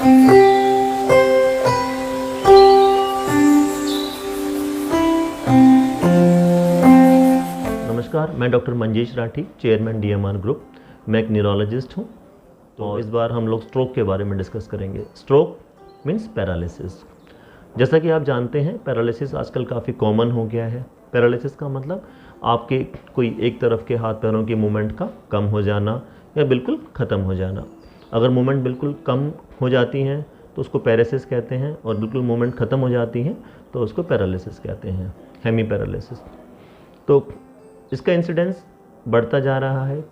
नमस्कार, मैं doctor Manjesh Rathi, chairman DMR group. मैं एक न्यूरोलॉजिस्ट हूँ। तो इस बार हम लोग स्ट्रोक के बारे में डिस्कस करेंगे। Stroke means paralysis. जैसा कि आप जानते हैं, पैरालिसिस आजकल काफ़ी कॉमन हो गया है। पैरालिसिस का मतलब आपके कोई एक तरफ के हाथ पैरों की मूवमेंट का कम हो जाना या बिल्कुल ख़त्म हो जाना। अगर मूवमेंट बिल्कुल कम हो जाती हैं तो उसको पैरालिसिस कहते हैं, और बिल्कुल मूवमेंट ख़त्म हो जाती हैं तो उसको पैरालिसिस कहते हैं, हेमी पैरालिसिस। तो इसका इंसिडेंस बढ़ता जा रहा है।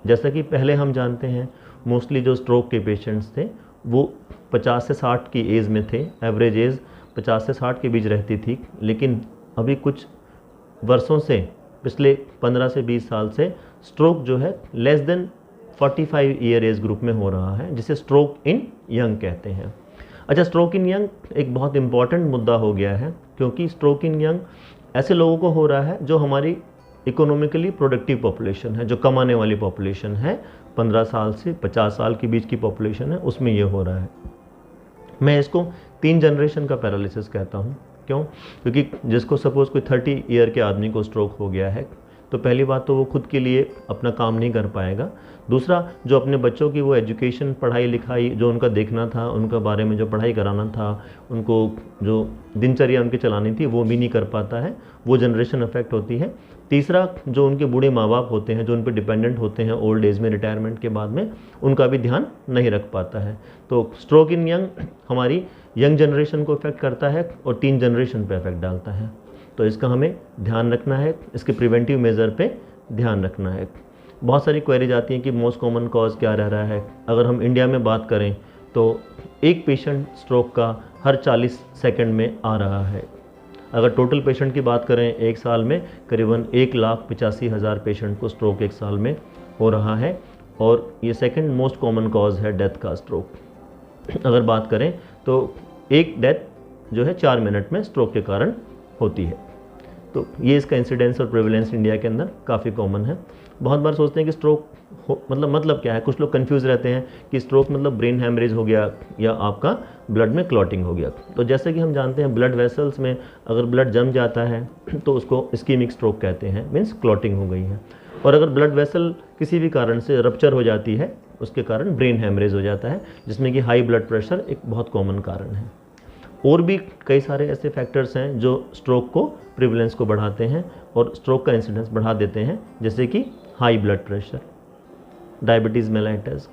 जैसा कि पहले हम जानते हैं, मोस्टली जो स्ट्रोक के पेशेंट्स थे वो 50 से 60 की एज में थे। एवरेज एज 50 से 60 के बीच रहती थी, लेकिन अभी कुछ वर्षों से, पिछले 15 से 20 साल से स्ट्रोक जो है less than 45 year age group में हो रहा है, जिसे स्ट्रोक इन यंग कहते हैं। अच्छा, स्ट्रोक इन यंग एक बहुत इंपॉर्टेंट मुद्दा हो गया है, क्योंकि स्ट्रोक इन यंग ऐसे लोगों को हो रहा है जो हमारी इकोनॉमिकली प्रोडक्टिव पॉपुलेशन है, जो कमाने वाली पॉपुलेशन है। 15 साल से 50 साल के बीच की पॉपुलेशन है, उसमें ये हो रहा है। मैं इसको 3 जनरेशन का पैरालिसिस कहता हूँ। क्यों? क्योंकि जिसको सपोज़ कोई 30 ईयर के आदमी को स्ट्रोक हो गया है, तो पहली बात तो वो खुद के लिए अपना काम नहीं कर पाएगा। दूसरा, जो अपने बच्चों की वो एजुकेशन, पढ़ाई लिखाई जो उनका देखना था, उनका बारे में जो पढ़ाई कराना था, उनको जो दिनचर्या उनकी चलानी थी, वो भी नहीं कर पाता है। वो जनरेशन अफेक्ट होती है। तीसरा, जो उनके बूढ़े माँ बाप होते हैं, जो उन पर डिपेंडेंट होते हैं ओल्ड एज में, रिटायरमेंट के बाद में, उनका भी ध्यान नहीं रख पाता है। तो स्ट्रोक इन यंग हमारी यंग जनरेशन को इफेक्ट करता है और 3 जनरेशन पे इफेक्ट डालता है। तो इसका हमें ध्यान रखना है, इसके प्रिवेंटिव मेज़र पे ध्यान रखना है। बहुत सारी क्वेरीज आती हैं कि मोस्ट कॉमन कॉज क्या रह रहा है। अगर हम इंडिया में बात करें तो एक पेशेंट स्ट्रोक का हर 40 सेकंड में आ रहा है। अगर टोटल पेशेंट की बात करें, एक साल में करीबन 1,85,000 पेशेंट को स्ट्रोक एक साल में हो रहा है, और ये सेकंड मोस्ट कॉमन कॉज है डेथ का, स्ट्रोक। अगर बात करें तो एक डेथ जो है 4 मिनट में स्ट्रोक के कारण होती है। तो ये इसका इंसिडेंस और प्रेवलेंस इंडिया के अंदर काफ़ी कॉमन है। बहुत बार सोचते हैं कि स्ट्रोक मतलब क्या है। कुछ लोग कंफ्यूज रहते हैं कि स्ट्रोक मतलब ब्रेन हैमरेज हो गया या आपका ब्लड में क्लॉटिंग हो गया। तो जैसे कि हम जानते हैं, ब्लड वेसल्स में अगर ब्लड जम जाता है तो उसको इस्कीमिक स्ट्रोक कहते हैं, मीन्स क्लॉटिंग हो गई है। और अगर ब्लड वेसल किसी भी कारण से रप्चर हो जाती है, उसके कारण ब्रेन हैमरेज हो जाता है, जिसमें कि हाई ब्लड प्रेशर एक बहुत कॉमन कारण है। और भी कई सारे ऐसे फैक्टर्स हैं जो स्ट्रोक को, प्रिवलेंस को बढ़ाते हैं और स्ट्रोक का इंसिडेंस बढ़ा देते हैं, जैसे कि high blood pressure, diabetes mellitus,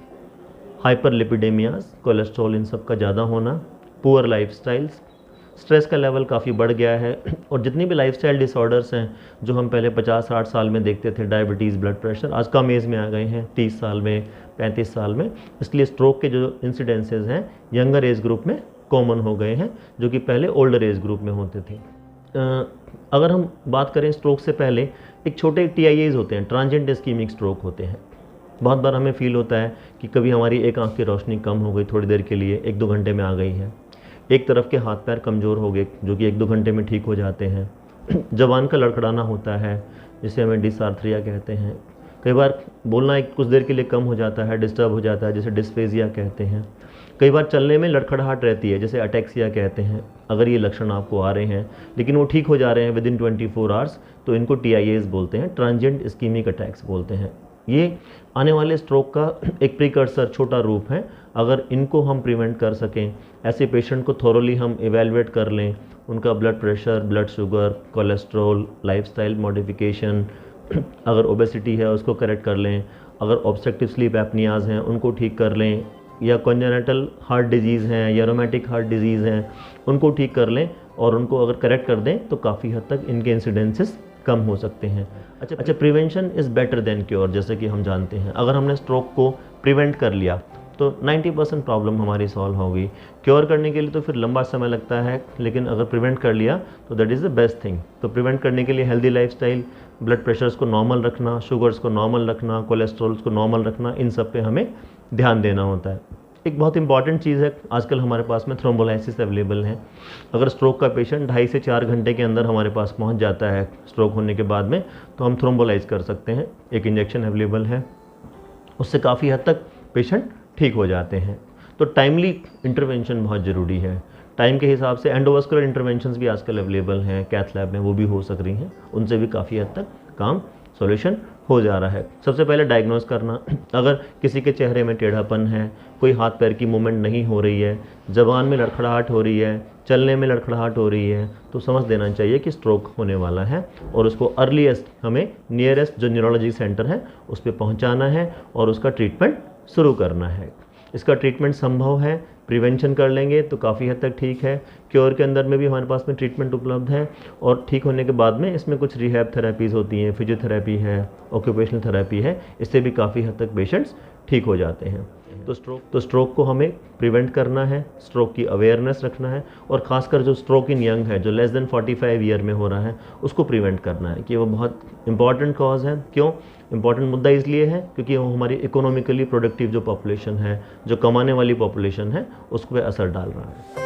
hyperlipidemias, cholesterol इन सब का ज़्यादा होना, पुअर लाइफस्टाइल्स, स्ट्रेस का लेवल काफ़ी बढ़ गया है। और जितनी भी लाइफस्टाइल डिसऑर्डर्स हैं जो हम पहले 50-60 साल में देखते थे, डायबिटीज़, ब्लड प्रेशर, आज कम एज में आ गए हैं, 30 साल में, 35 साल में। इसलिए स्ट्रोक के जो इंसिडेंसेस हैं यंगर एज ग्रुप में कॉमन हो गए हैं, जो कि पहले ओल्डर एज ग्रुप में होते थे। अगर हम बात करें स्ट्रोक से पहले, एक छोटे TIAs होते हैं, ट्रांजिएंट इस्कीमिक स्ट्रोक होते हैं। बहुत बार हमें फील होता है कि कभी हमारी एक आंख की रोशनी कम हो गई थोड़ी देर के लिए, 1-2 घंटे में आ गई है। एक तरफ के हाथ पैर कमज़ोर हो गए, जो कि 1-2 घंटे में ठीक हो जाते हैं। जबान का लड़खड़ाना होता है, जिसे हमें डिसआर्थरिया कहते हैं। कई बार बोलना एक कुछ देर के लिए कम हो जाता है, डिस्टर्ब हो जाता है, जिसे डिस्फेजिया कहते हैं। कई बार चलने में लड़खड़ाहट रहती है, जैसे अटैक्सिया कहते हैं। अगर ये लक्षण आपको आ रहे हैं लेकिन वो ठीक हो जा रहे हैं विदिन 24 आवर्स, तो इनको TIAs बोलते हैं, ट्रांजिएंट इस्कीमिक अटैक्स बोलते हैं। ये आने वाले स्ट्रोक का एक प्रीकर्सर, छोटा रूप है। अगर इनको हम प्रिवेंट कर सकें, ऐसे पेशेंट को थोरोली हम इवेलुएट कर लें, उनका blood pressure, blood sugar, cholesterol, lifestyle modification, अगर ओबेसिटी है उसको करेक्ट कर लें, अगर ऑब्स्ट्रक्टिव स्लीप एपनियाज हैं उनको ठीक कर लें, या कॉन्जेनिटल हार्ट डिजीज़ हैं या रोमेटिक हार्ट डिजीज़ हैं उनको ठीक कर लें, और उनको अगर करेक्ट कर दें तो काफ़ी हद तक इनके इंसिडेंसेस कम हो सकते हैं। अच्छा, prevention is better than cure, जैसे कि हम जानते हैं। अगर हमने स्ट्रोक को प्रिवेंट कर लिया तो 90% प्रॉब्लम हमारी सॉल्व हो गई। क्योर करने के लिए तो फिर लंबा समय लगता है, लेकिन अगर प्रिवेंट कर लिया तो that is the best thing. तो प्रिवेंट करने के लिए हेल्दी लाइफस्टाइल, ब्लड प्रेशर्स को नॉर्मल रखना, शुगर्स को नॉर्मल रखना, कोलेस्ट्रॉल्स को नॉर्मल रखना, इन सब पे हमें ध्यान देना होता है। एक बहुत इंपॉर्टेंट चीज़ है, आजकल हमारे पास में थ्रोम्बोलाइसिस अवेलेबल है। अगर स्ट्रोक का पेशेंट 2.5 से 4 घंटे के अंदर हमारे पास पहुंच जाता है स्ट्रोक होने के बाद में, तो हम थ्रोम्बोलाइज कर सकते हैं। एक इंजेक्शन अवेलेबल है, उससे काफ़ी हद तक पेशेंट ठीक हो जाते हैं। तो टाइमली इंटरवेंशन बहुत ज़रूरी है। टाइम के हिसाब से एंडोवास्कुलर इंटरवेंशंस भी आजकल अवेलेबल हैं कैथ लैब में, वो भी हो सक रही हैं, उनसे भी काफ़ी हद तक काम सॉल्यूशन हो जा रहा है। सबसे पहले डायग्नोस करना, अगर किसी के चेहरे में टेढ़ापन है, कोई हाथ पैर की मूवमेंट नहीं हो रही है, ज़बान में लड़खड़ाहट हो रही है, चलने में लड़खड़ाहट हो रही है, तो समझ देना चाहिए कि स्ट्रोक होने वाला है और उसको अर्लीस्ट हमें नियरेस्ट जो न्यूरोलॉजी सेंटर है उस पर पहुँचाना है और उसका ट्रीटमेंट शुरू करना है। इसका ट्रीटमेंट संभव है, प्रिवेंशन कर लेंगे तो काफ़ी हद तक ठीक है। क्योर के अंदर में भी हमारे पास में ट्रीटमेंट उपलब्ध है और ठीक होने के बाद में इसमें कुछ रिहैब थेरेपीज़ होती हैं, फिजियोथेरेपी है, ऑक्यूपेशनल थेरेपी है, इससे भी काफ़ी हद तक पेशेंट्स ठीक हो जाते हैं। तो स्ट्रोक को हमें प्रिवेंट करना है, स्ट्रोक की अवेयरनेस रखना है और ख़ासकर जो स्ट्रोक इन यंग है, जो लेस देन 45 ईयर में हो रहा है, उसको प्रिवेंट करना है कि वो बहुत इंपॉर्टेंट कॉज है। क्यों इंपॉर्टेंट मुद्दा इसलिए है क्योंकि वो हमारी इकोनॉमिकली प्रोडक्टिव जो पॉपुलेशन है, जो कमाने वाली पॉपुलेशन है, उस पर असर डाल रहा है।